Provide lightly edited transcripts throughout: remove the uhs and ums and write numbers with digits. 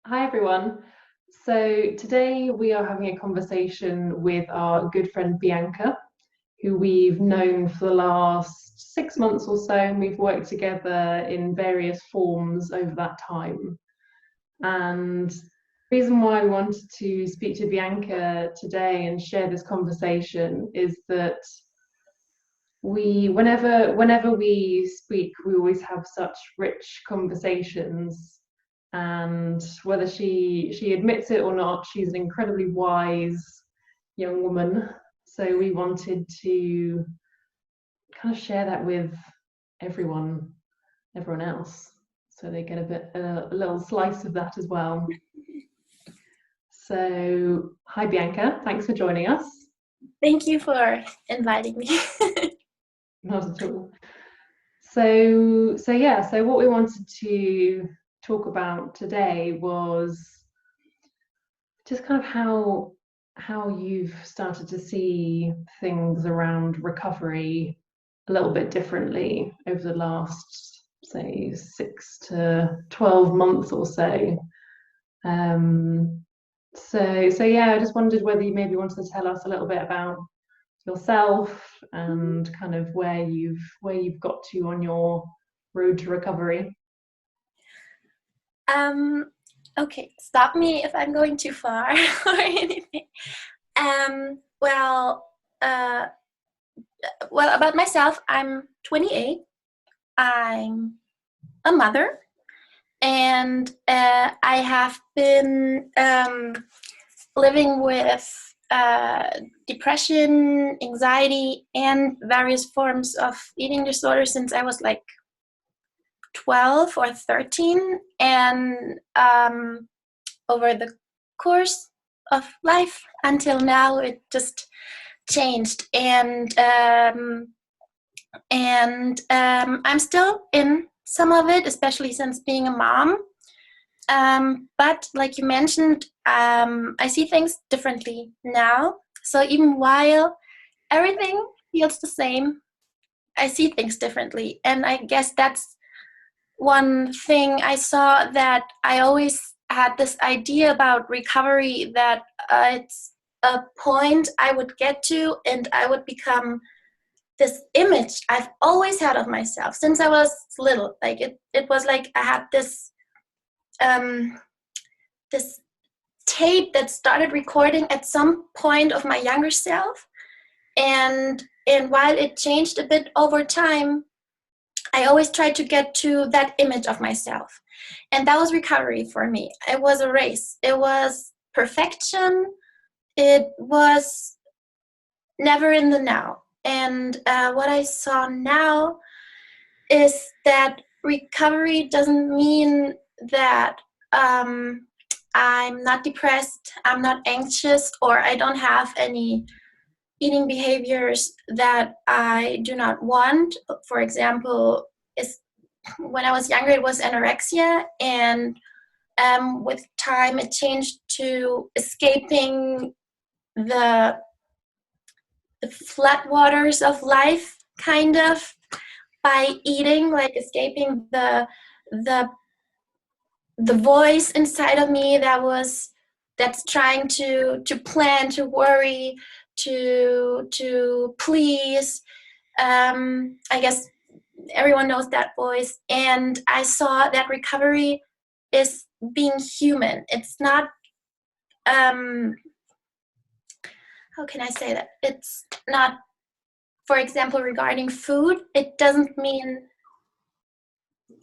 Hi everyone. So today we are having a conversation with our good friend Bianca, who we've known for the last 6 months or so, and we've worked together in various forms over that time. And the reason why we wanted to speak to Bianca today and share this conversation is that whenever we speak, we always have such rich conversations, and whether she admits it or not, she's an incredibly wise young woman. So we wanted to kind of share that with everyone else, so they get a little slice of that as well. So hi Bianca, thanks for joining us. Thank you for inviting me. Not at all. So what we wanted to talk about today was just kind of how you've started to see things around recovery a little bit differently over the last, say, 6 to 12 months or so. So yeah, I just wondered whether you maybe wanted to tell us a little bit about yourself and kind of where you've got to on your road to recovery. Okay, stop me if I'm going too far or anything. Um, well, uh, well, about myself, I'm 28. I'm a mother, and I have been living with depression, anxiety, and various forms of eating disorder since I was like 12 or 13, and over the course of life until now it just changed, and I'm still in some of it, especially since being a mom, but like you mentioned, I see things differently now. So even while everything feels the same, I see things differently, and I guess that's one thing I saw, that I always had this idea about recovery, that it's a point I would get to and I would become this image I've always had of myself since I was little. Like it was like I had um, this tape that started recording at some point of my younger self, and while it changed a bit over time, I always tried to get to that image of myself. And that was recovery for me. It was a race. It was perfection. It was never in the now. And what I saw now is that recovery doesn't mean that I'm not depressed, I'm not anxious, or I don't have any eating behaviors that I do not want. For example, is when I was younger, it was anorexia, and with time, it changed to escaping the the floodwaters of life, kind of, by eating, like escaping the the voice inside of me that's trying to plan, to worry, to please. I guess everyone knows that voice. And I saw that recovery is being human. It's not, how can I say that? It's not, for example, regarding food, it doesn't mean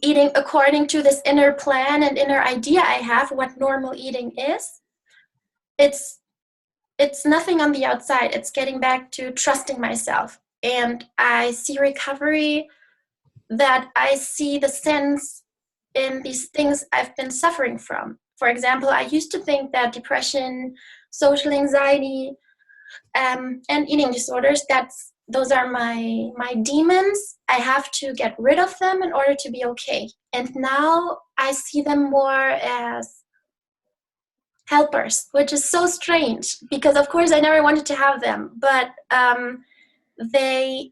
eating according to this inner plan and inner idea I have what normal eating is. It's it's nothing on the outside. It's getting back to trusting myself. And I see recovery, that I see the sense in these things I've been suffering from. For example, I used to think that depression, social anxiety, and eating disorders, those are my demons. I have to get rid of them in order to be okay. And now I see them more as helpers, which is so strange, because of course I never wanted to have them, but they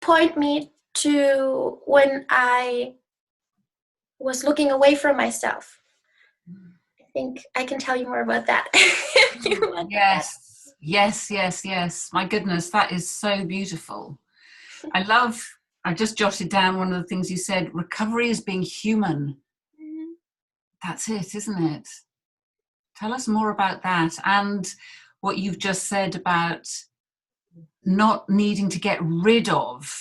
point me to when I was looking away from myself. I think I can tell you more about that if you want that. Yes. My goodness, that is so beautiful. I just jotted down one of the things you said, recovery is being human. That's it, isn't it? Tell us more about that, and what you've just said about not needing to get rid of,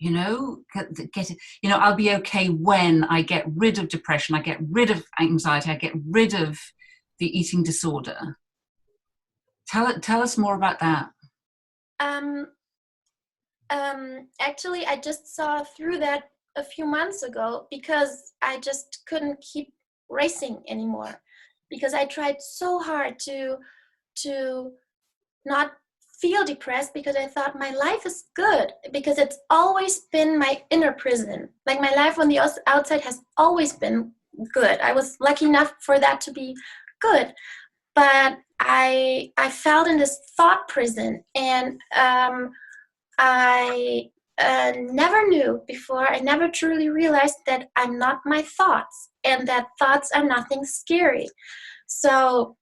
I'll be okay when I get rid of depression, I get rid of anxiety, I get rid of the eating disorder. Tell us more about that. Actually, I just saw through that a few months ago because I just couldn't keep racing anymore, because I tried so hard to not feel depressed, because I thought my life is good, because it's always been my inner prison. Like, my life on the outside has always been good. I was lucky enough for that to be good, but I felt in this thought prison, and I never knew before, I never truly realized that I'm not my thoughts, and that thoughts are nothing scary. So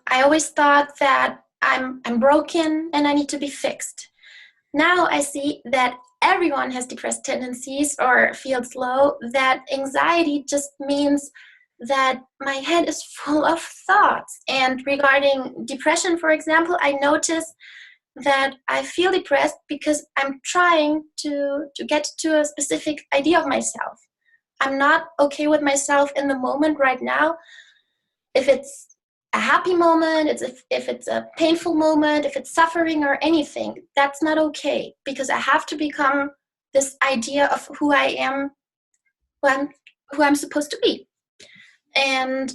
I always thought that I'm broken and I need to be fixed. Now I see that everyone has depressed tendencies or feels low, that anxiety just means that my head is full of thoughts. And regarding depression, for example, I notice that I feel depressed because I'm trying to get to a specific idea of myself. I'm not okay with myself in the moment right now. If it's a happy moment, if it's a painful moment, if it's suffering or anything, that's not okay, because I have to become this idea of who I am, who I'm supposed to be. And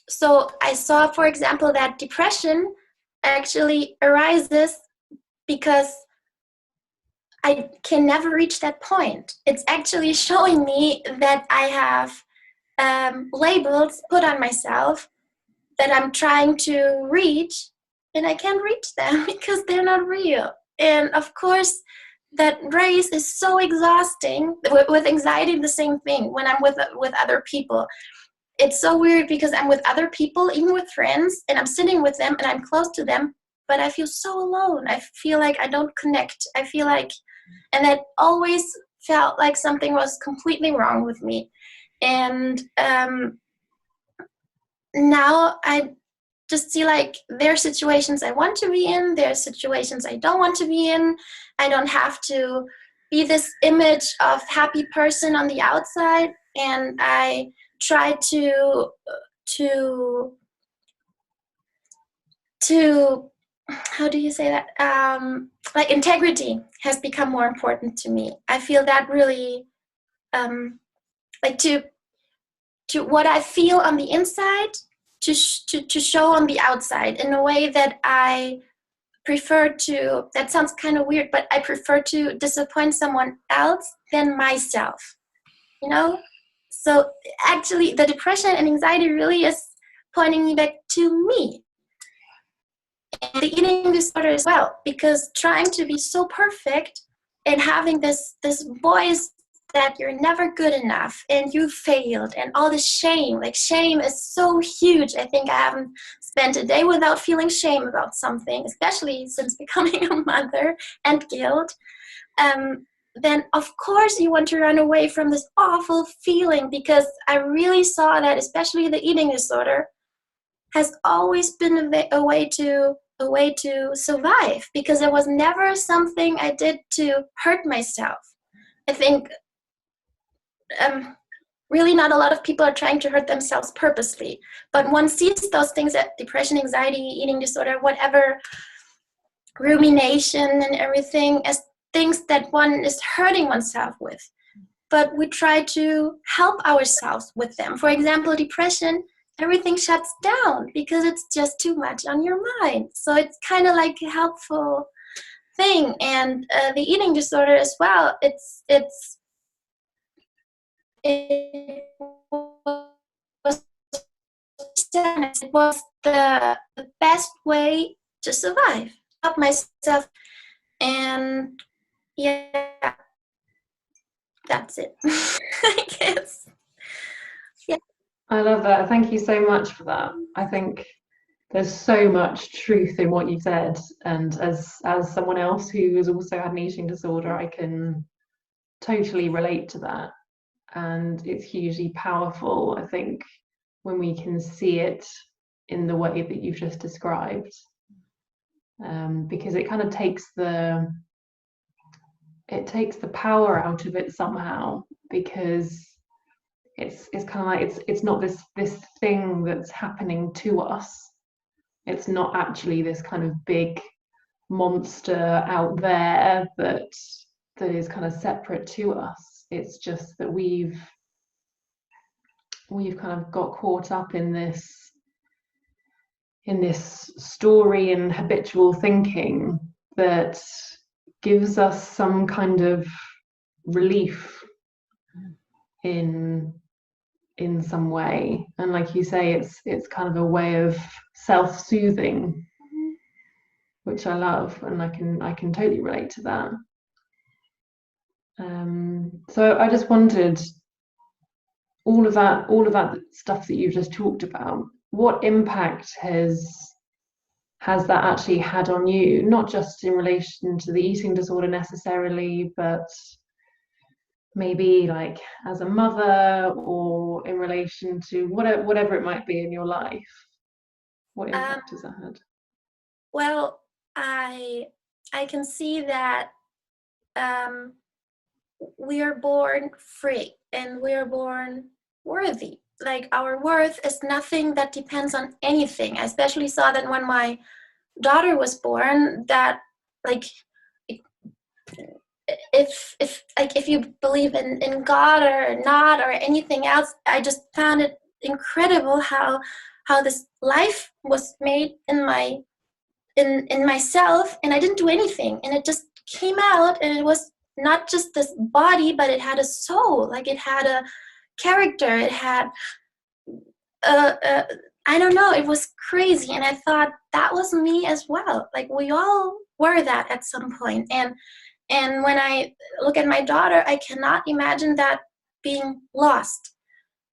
so I saw, for example, that depression actually arises because I can never reach that point. It's actually showing me that I have labels put on myself that I'm trying to reach, and I can't reach them because they're not real. And of course, that race is so exhausting. With anxiety, the same thing. When I'm with other people, it's so weird because I'm with other people, even with friends, and I'm sitting with them and I'm close to them, but I feel so alone. I feel like I don't connect. I feel like, and that always felt like something was completely wrong with me. And now I just see, like, there are situations I want to be in, there are situations I don't want to be in. I don't have to be this image of happy person on the outside, and I try to how do you say that? Like, integrity has become more important to me. I feel that really, like, to what I feel on the inside, to show on the outside in a way that I prefer to, that sounds kind of weird, but I prefer to disappoint someone else than myself, you know? So actually, the depression and anxiety really is pointing me back to me. And the eating disorder as well, because trying to be so perfect and having this voice that you're never good enough and you failed, and all this shame. Like, shame is so huge. I think I haven't spent a day without feeling shame about something, especially since becoming a mother, and guilt. Then of course you want to run away from this awful feeling, because I really saw that, especially the eating disorder has always been a way to survive, because it was never something I did to hurt myself. I think really not a lot of people are trying to hurt themselves purposely, but one sees those things, that depression, anxiety, eating disorder, whatever, rumination and everything, as things that one is hurting oneself with. But we try to help ourselves with them. For example, depression, everything shuts down because it's just too much on your mind. So it's kind of like a helpful thing. And the eating disorder as well, it was the best way to survive, help myself. And yeah, that's it. I guess. Yeah. I love that. Thank you so much for that. I think there's so much truth in what you said, and as someone else who has also had an eating disorder, I can totally relate to that. And it's hugely powerful, I think, when we can see it in the way that you've just described, because it kind of takes the power out of it somehow, because it's kind of like it's not this thing that's happening to us. It's not actually this kind of big monster out there that is kind of separate to us. It's just that we've kind of got caught up in this story and habitual thinking that gives us some kind of relief in some way. And like you say, it's kind of a way of self-soothing, which I love, and I can totally relate to that. So I just wondered, all of that stuff that you've just talked about, what impact has that actually had on you? Not just in relation to the eating disorder necessarily, but maybe like as a mother, or in relation to whatever it might be in your life. What impact has that had? Well, I can see that we are born free and we are born worthy. Like, our worth is nothing that depends on anything. I especially saw that when my daughter was born, that like if you believe in God or not or anything else, I just found it incredible how this life was made in myself, and I didn't do anything, and it just came out, and it was not just this body, but it had a soul. Like, it had a character, it had I don't know, it was crazy. And I thought, that was me as well. Like, we all were that at some point. And when I look at my daughter, I cannot imagine that being lost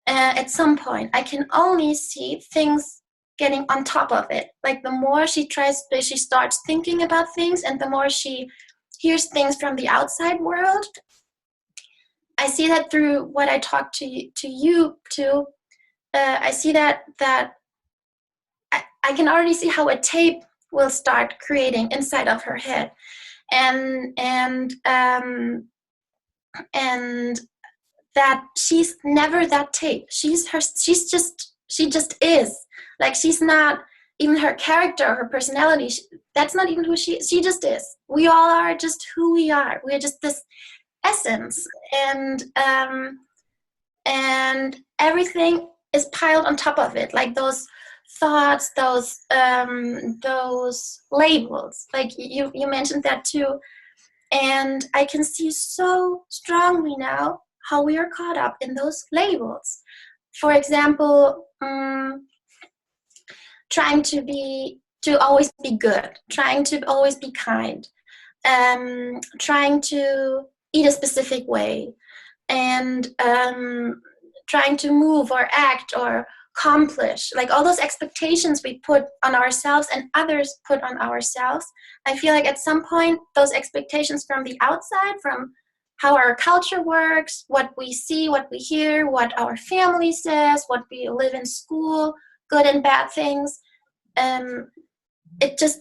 at some point. I can only see things getting on top of it. Like, the more she starts thinking about things, and the more she hears things from the outside world. I see that through what I talk to you too. I see that I can already see how a tape will start creating inside of her head, and that she's never that tape. She just is. Like, she's not even her character or her personality. That's not even who she is. She just is. We all are just who we are. We're just this essence, and everything is piled on top of it, like those thoughts, those labels, like you mentioned that too. And I can see so strongly now how we are caught up in those labels. For example, trying to always be good, trying to always be kind, trying to eat a specific way, and trying to move or act or accomplish, like all those expectations we put on ourselves and others put on ourselves. I feel like at some point those expectations from the outside, from how our culture works, what we see, what we hear, what our family says, what we live in school, good and bad things, it just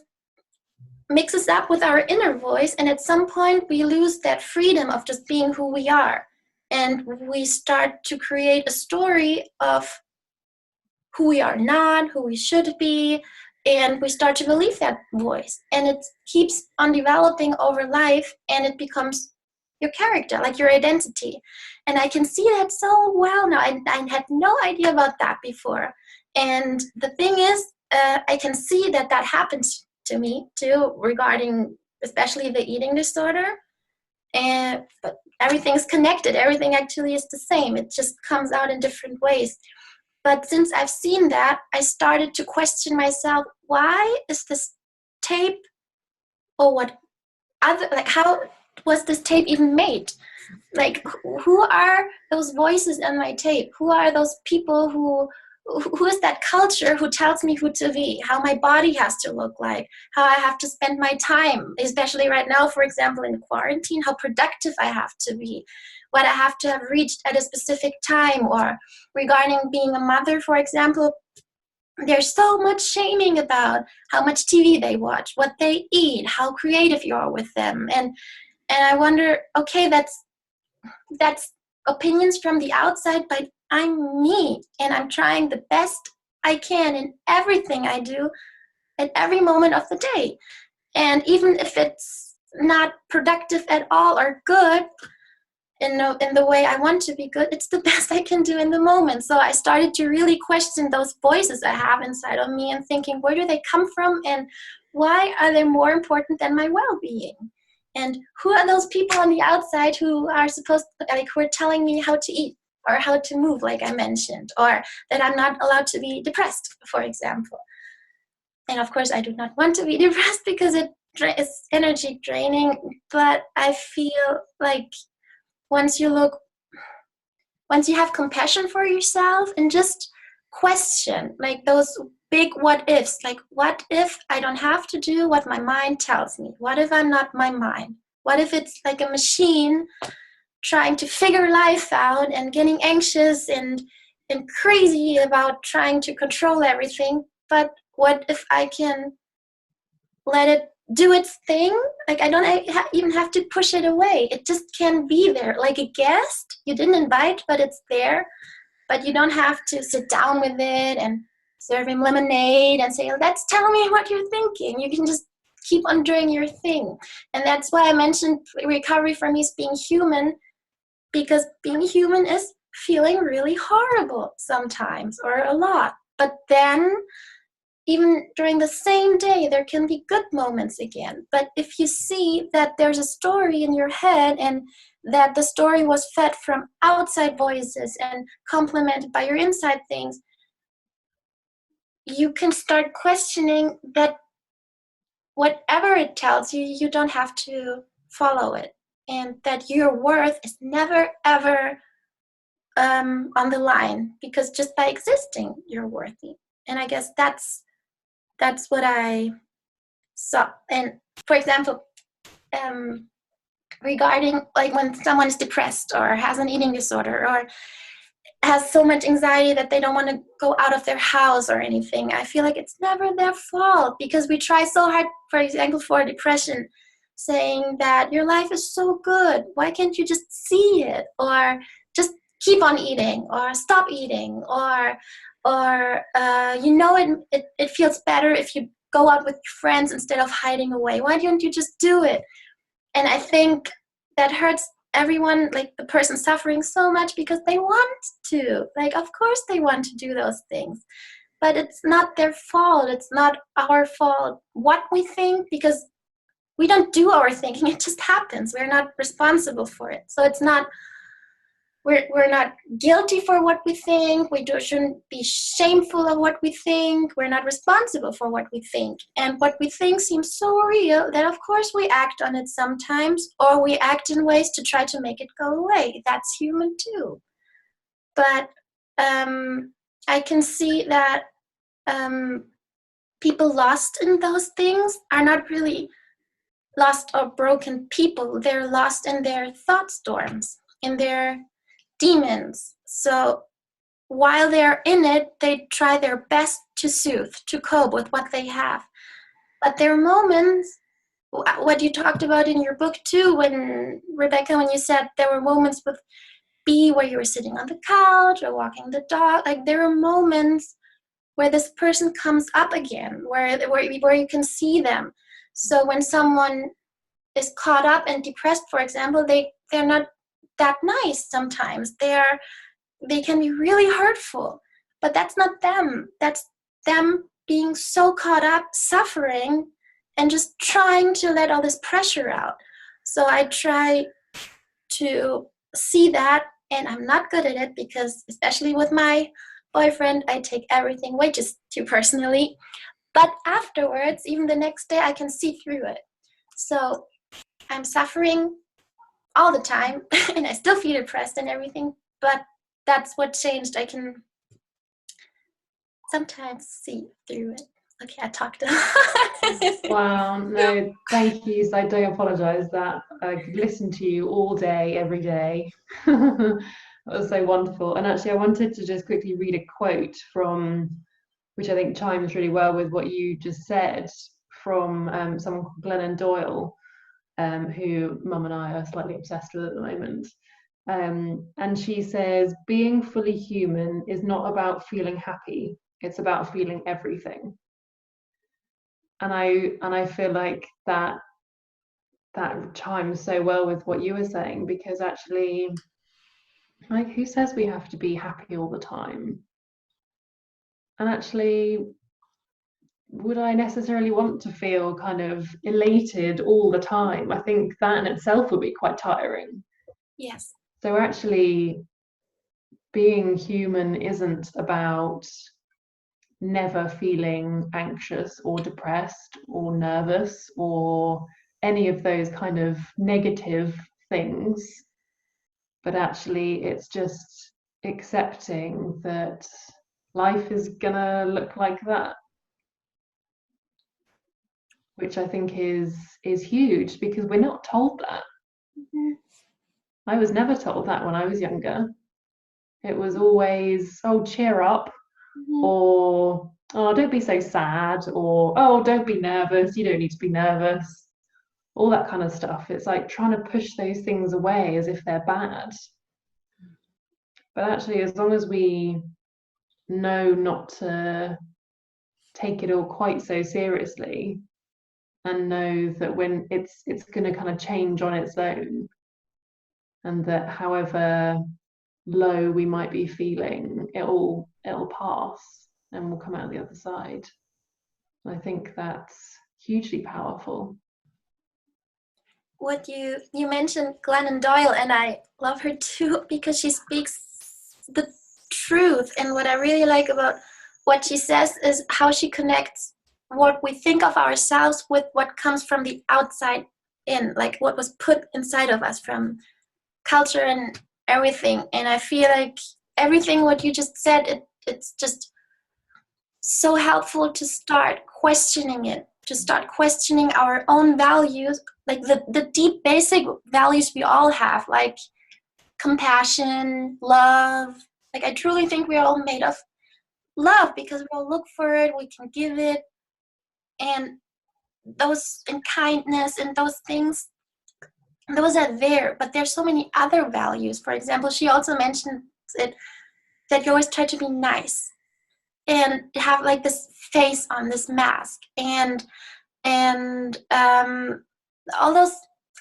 mixes up with our inner voice, and at some point we lose that freedom of just being who we are, and we start to create a story of who we are not, who we should be, and we start to believe that voice, and it keeps on developing over life, and it becomes your character, like your identity. And I can see that so well now. I had no idea about that before. And the thing is, I can see that happens to me too, regarding especially the eating disorder. But everything's connected. Everything actually is the same. It just comes out in different ways. But since I've seen that, I started to question myself, why is this tape, or what other, like, how was this tape even made? Like, who are those voices on my tape? Who are those people who is that culture who tells me who to be, how my body has to look like, how I have to spend my time, especially right now, for example, in quarantine, how productive I have to be, what I have to have reached at a specific time, or regarding being a mother, for example, there's so much shaming about how much TV they watch, what they eat, how creative you are with them. And I wonder, okay, that's opinions from the outside, but I'm me, and I'm trying the best I can in everything I do at every moment of the day. And even if it's not productive at all or good in the way I want to be good, it's the best I can do in the moment. So I started to really question those voices I have inside of me and thinking, where do they come from, and why are they more important than my well-being? And who are those people on the outside who are who are telling me how to eat or how to move, like I mentioned, or that I'm not allowed to be depressed, for example. And of course, I do not want to be depressed because it is energy draining, but I feel like once you have compassion for yourself and just question, like those big what ifs, like what if I don't have to do what my mind tells me? What if I'm not my mind? What if it's like a machine trying to figure life out and getting anxious and crazy about trying to control everything? But what if I can let it do its thing? Like, I don't even have to push it away. It just can be there, like a guest you didn't invite, but it's there. But you don't have to sit down with it and serve him lemonade and say, let's tell me what you're thinking. You can just keep on doing your thing. And that's why I mentioned recovery for me is being human, because being human is feeling really horrible sometimes, or a lot. But then even during the same day, there can be good moments again. But if you see that there's a story in your head, and that the story was fed from outside voices and complemented by your inside things, you can start questioning that whatever it tells you, you don't have to follow it. And that your worth is never, ever on the line, because just by existing, you're worthy. And I guess that's what I saw. And for example, regarding like when someone is depressed or has an eating disorder or has so much anxiety that they don't want to go out of their house or anything, I feel like it's never their fault, because we try so hard, for example, for depression, saying that your life is so good, why can't you just see it, or just keep on eating, or stop eating, or it feels better if you go out with your friends instead of hiding away. Why don't you just do it? And I think that hurts everyone, like the person suffering, so much, because they want to. Like, of course they want to do those things. But it's not their fault. It's not our fault what we think, because we don't do our thinking. It just happens. We're not responsible for it. So it's not, we're not guilty for what we think. We shouldn't be shameful of what we think. We're not responsible for what we think. And what we think seems so real that, of course, we act on it sometimes, or we act in ways to try to make it go away. That's human too. But I can see that people lost in those things are not really lost or broken people. They're lost in their thought storms, in their demons. So while they're in it, they try their best to soothe, to cope with what they have. But there are moments, what you talked about in your book too, when Rebecca, when you said there were moments with B where you were sitting on the couch or walking the dog, like there are moments where this person comes up again, where you can see them. So when someone is caught up and depressed, for example, they're not that nice sometimes. They can be really hurtful, but that's not them. That's them being so caught up, suffering, and just trying to let all this pressure out. So I try to see that, and I'm not good at it, because especially with my boyfriend, I take everything way just too personally. But afterwards, even the next day, I can see through it. So I'm suffering, all the time, and I still feel depressed and everything, but that's what changed. I can sometimes see through it. Okay, I talked a lot. Wow, no, thank you. So I do apologize that I could listen to you all day, every day. That was so wonderful. And actually, I wanted to just quickly read a quote from, which I think chimes really well with what you just said, from someone called Glennon Doyle, who Mum and I are slightly obsessed with at the moment. And she says, being fully human is not about feeling happy, it's about feeling everything. And I feel like that chimes so well with what you were saying, because actually, like, who says we have to be happy all the time? And actually, would I necessarily want to feel kind of elated all the time? I think that in itself would be quite tiring. Yes. So actually, being human isn't about never feeling anxious or depressed or nervous or any of those kind of negative things, but actually it's just accepting that life is gonna look like that, which I think is huge, because we're not told that. Mm-hmm. I was never told that when I was younger. It was always, oh, cheer up, Mm-hmm. or oh, don't be so sad, or oh, don't be nervous, you don't need to be nervous, all that kind of stuff. It's like trying to push those things away as if they're bad. But actually, as long as we know not to take it all quite so seriously, and know that when it's going to kind of change on its own, and that however low we might be feeling, it'll pass and we'll come out the other side. I think that's hugely powerful. What you mentioned Glennon Doyle, and I love her too, because she speaks the truth. And what I really like about what she says is how she connects what we think of ourselves with what comes from the outside in, like what was put inside of us from culture and everything. And I feel like everything what you just said, it's just so helpful to start questioning it, to start questioning our own values, like the deep basic values we all have, like compassion, love. Like I truly think we're all made of love, because we all look for it, we can give it, and those, and kindness and those things, those are there. But there's so many other values. For example, she also mentioned it, that you always try to be nice and have like this face on, this mask, and all those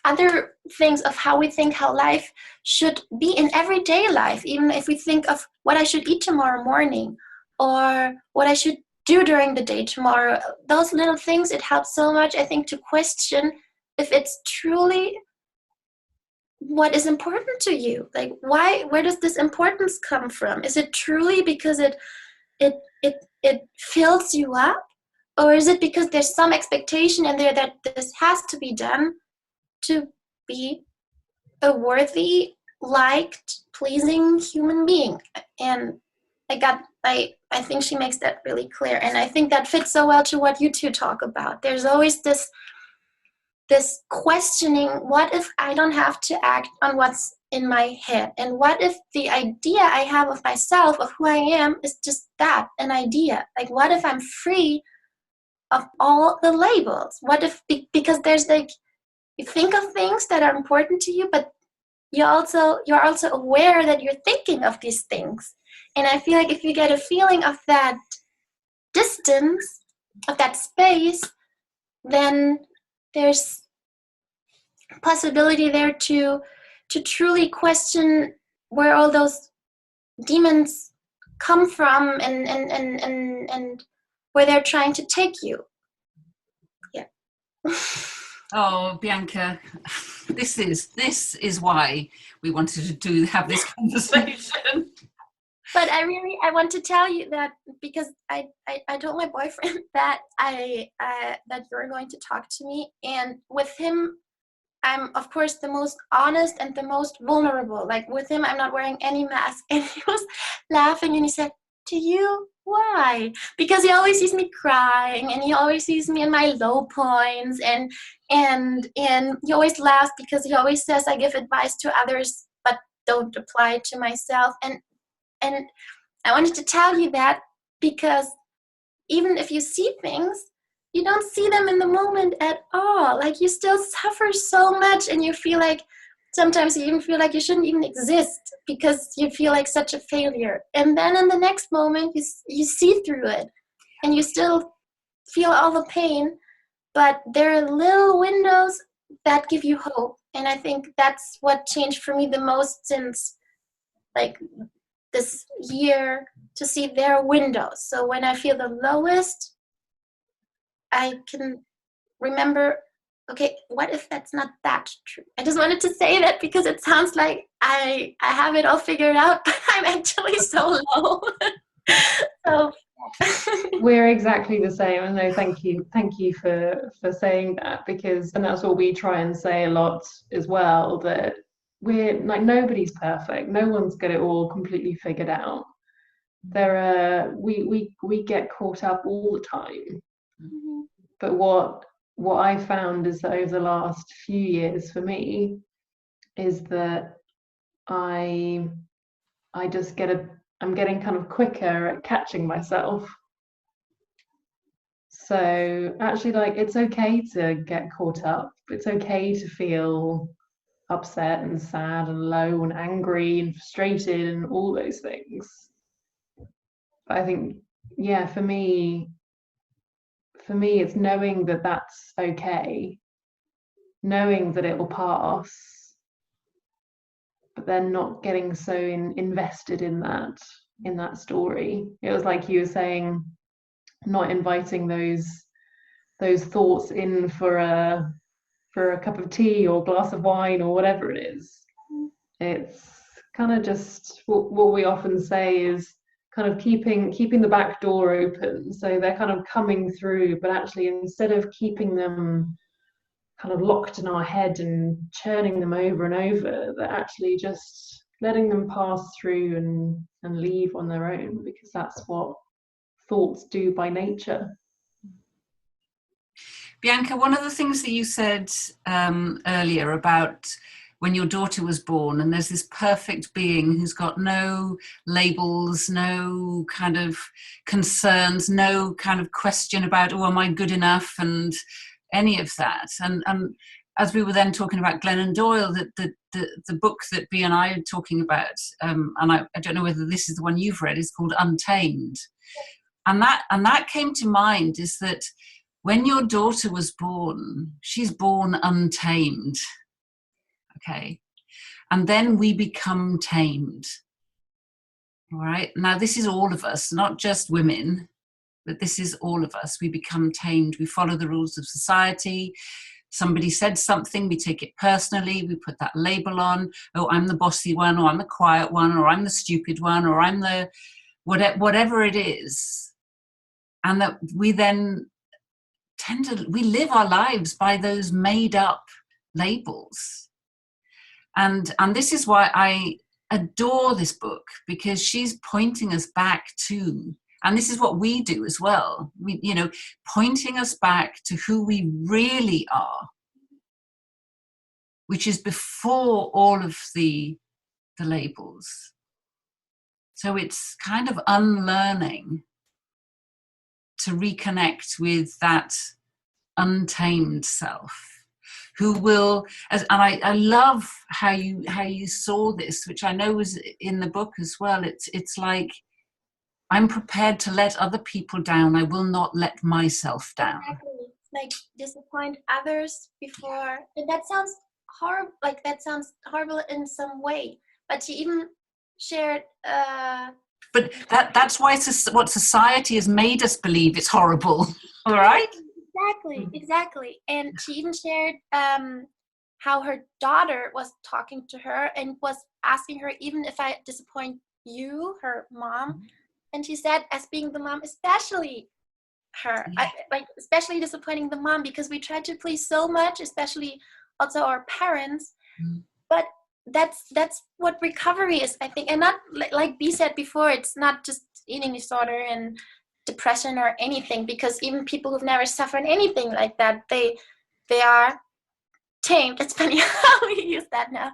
other things of how we think how life should be in everyday life. Even if we think of what I should eat tomorrow morning, or what I should do during the day tomorrow, those little things, it helps so much, I think, to question if it's truly what is important to you. Like, where does this importance come from? Is it truly because it fills you up, or is it because there's some expectation in there that this has to be done to be a worthy, liked, pleasing human being? And I think she makes that really clear, and I think that fits so well to what you two talk about. There's always this questioning, what if I don't have to act on what's in my head? And what if the idea I have of myself, of who I am, is just that, an idea? Like, what if I'm free of all the labels? What if, because there's like, you think of things that are important to you, but you're also aware that you're thinking of these things. And I feel like if you get a feeling of that distance, of that space, then there's possibility there to truly question where all those demons come from, and where they're trying to take you. Yeah. Oh, Bianka, this is why we wanted to have this conversation. But I want to tell you that, because I told my boyfriend that that you're going to talk to me, and with him I'm, of course, the most honest and the most vulnerable. Like with him, I'm not wearing any mask. And he was laughing and he said, to you, why? Because he always sees me crying and he always sees me in my low points. And he always laughs because he always says I give advice to others, but don't apply it to myself. And I wanted to tell you that because even if you see things, you don't see them in the moment at all. Like you still suffer so much and you feel like, sometimes you even feel like you shouldn't even exist because you feel like such a failure. And then in the next moment, you see through it and you still feel all the pain, but there are little windows that give you hope. And I think that's what changed for me the most since like this year, to see their windows. So when I feel the lowest, I can remember, okay, what if that's not that true? I just wanted to say that because it sounds like I have it all figured out, but I'm actually so low. So we're exactly the same. And no, thank you for saying that, because, and that's what we try and say a lot as well, that we're like, nobody's perfect, no one's got it all completely figured out. We get caught up all the time. Mm-hmm. But what I found is that over the last few years for me is that I'm getting kind of quicker at catching myself. So actually, like, it's okay to get caught up. It's okay to feel upset and sad and low and angry and frustrated and all those things. But I think, yeah, for me, it's knowing that that's okay, knowing that it will pass, but then not getting so invested in that story. It was like you were saying, not inviting those thoughts in for a cup of tea or glass of wine or whatever it is. It's kind of just what we often say is kind of keeping the back door open, so they're kind of coming through, but actually instead of keeping them kind of locked in our head and churning them over and over, they're actually just letting them pass through and leave on their own, because that's what thoughts do by nature. Bianka, one of the things that you said earlier about when your daughter was born, and there's this perfect being who's got no labels, no kind of concerns, no kind of question about, oh, am I good enough, and any of that. And as we were then talking about Glennon Doyle, the book that Bea and I are talking about, and I don't know whether this is the one you've read, is called Untamed. And that came to mind, is that when your daughter was born, she's born untamed. Okay. And then we become tamed. All right. Now, this is all of us, not just women, but this is all of us. We become tamed. We follow the rules of society. Somebody said something, we take it personally, we put that label on. Oh, I'm the bossy one, or I'm the quiet one, or I'm the stupid one, or I'm the whatever it is. And that we then we live our lives by those made up labels. And this is why I adore this book, because she's pointing us back to, and this is what we do as well, we, pointing us back to who we really are, which is before all of the labels. So it's kind of unlearning to reconnect with that untamed self, who will, and I love how you saw this, which I know was in the book as well. It's like, I'm prepared to let other people down. I will not let myself down. Exactly. Like disappoint others before, and that sounds horrible. Like that sounds horrible in some way. But she even shared. But that's why what society has made us believe it's horrible. All right. Exactly. And she even shared how her daughter was talking to her and was asking her, even if I disappoint you, her mom. And she said, as being the mom, especially her, especially disappointing the mom, because we try to please so much, especially also our parents. But that's what recovery is, I think. And not like B said before, it's not just eating disorder and depression or anything, because even people who've never suffered anything like that, they are tamed. It's funny how we use that now.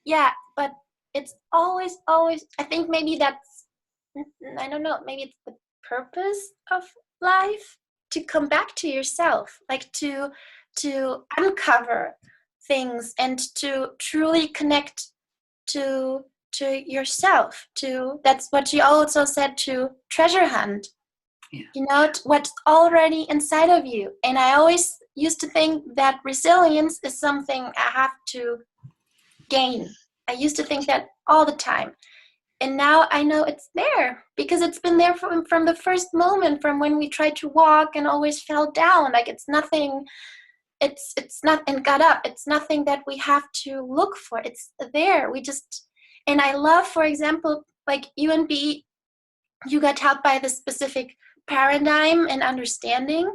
Yeah, but it's always, I think maybe that's, I don't know, maybe it's the purpose of life, to come back to yourself, like to uncover things and to truly connect to yourself. To, that's what you also said, to treasure hunt. Yeah. You know, what's already inside of you. And I always used to think that resilience is something I have to gain. I used to think that all the time. And now I know it's there, because it's been there from the first moment, from when we tried to walk and always fell down. Like, it's nothing, it's not, and got up. It's nothing that we have to look for. It's there. We just, and I love, for example, like you and B, you got helped by this specific paradigm and understanding.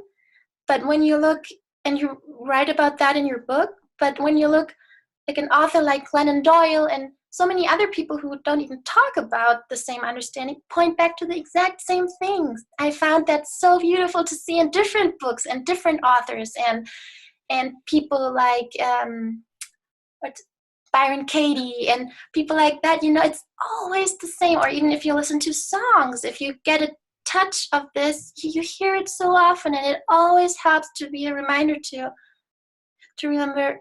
But when you look, and you write about that in your book, but when you look like an author like Glennon Doyle and so many other people who don't even talk about the same understanding, point back to the exact same things. I found that so beautiful to see in different books and different authors, and people like Byron Katie and people like that. You know, it's always the same. Or even if you listen to songs, if you get a touch of this, you hear it so often, and it always helps to be a reminder to remember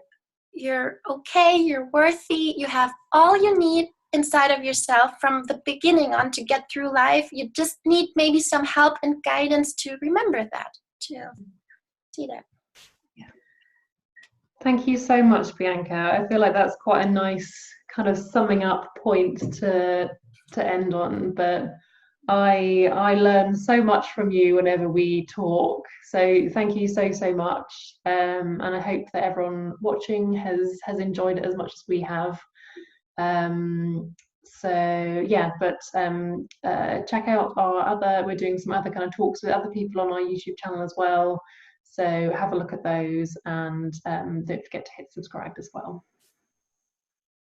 you're okay, you're worthy, you have all you need inside of yourself from the beginning on to get through life. You just need maybe some help and guidance to remember that, to see that. Yeah. Thank you so much, Bianca. I feel like that's quite a nice kind of summing up point to end on. But I learn so much from you whenever we talk. So thank you so much. And I hope that everyone watching has enjoyed it as much as we have. So yeah, but check out we're doing some other kind of talks with other people on our YouTube channel as well. So have a look at those, and don't forget to hit subscribe as well.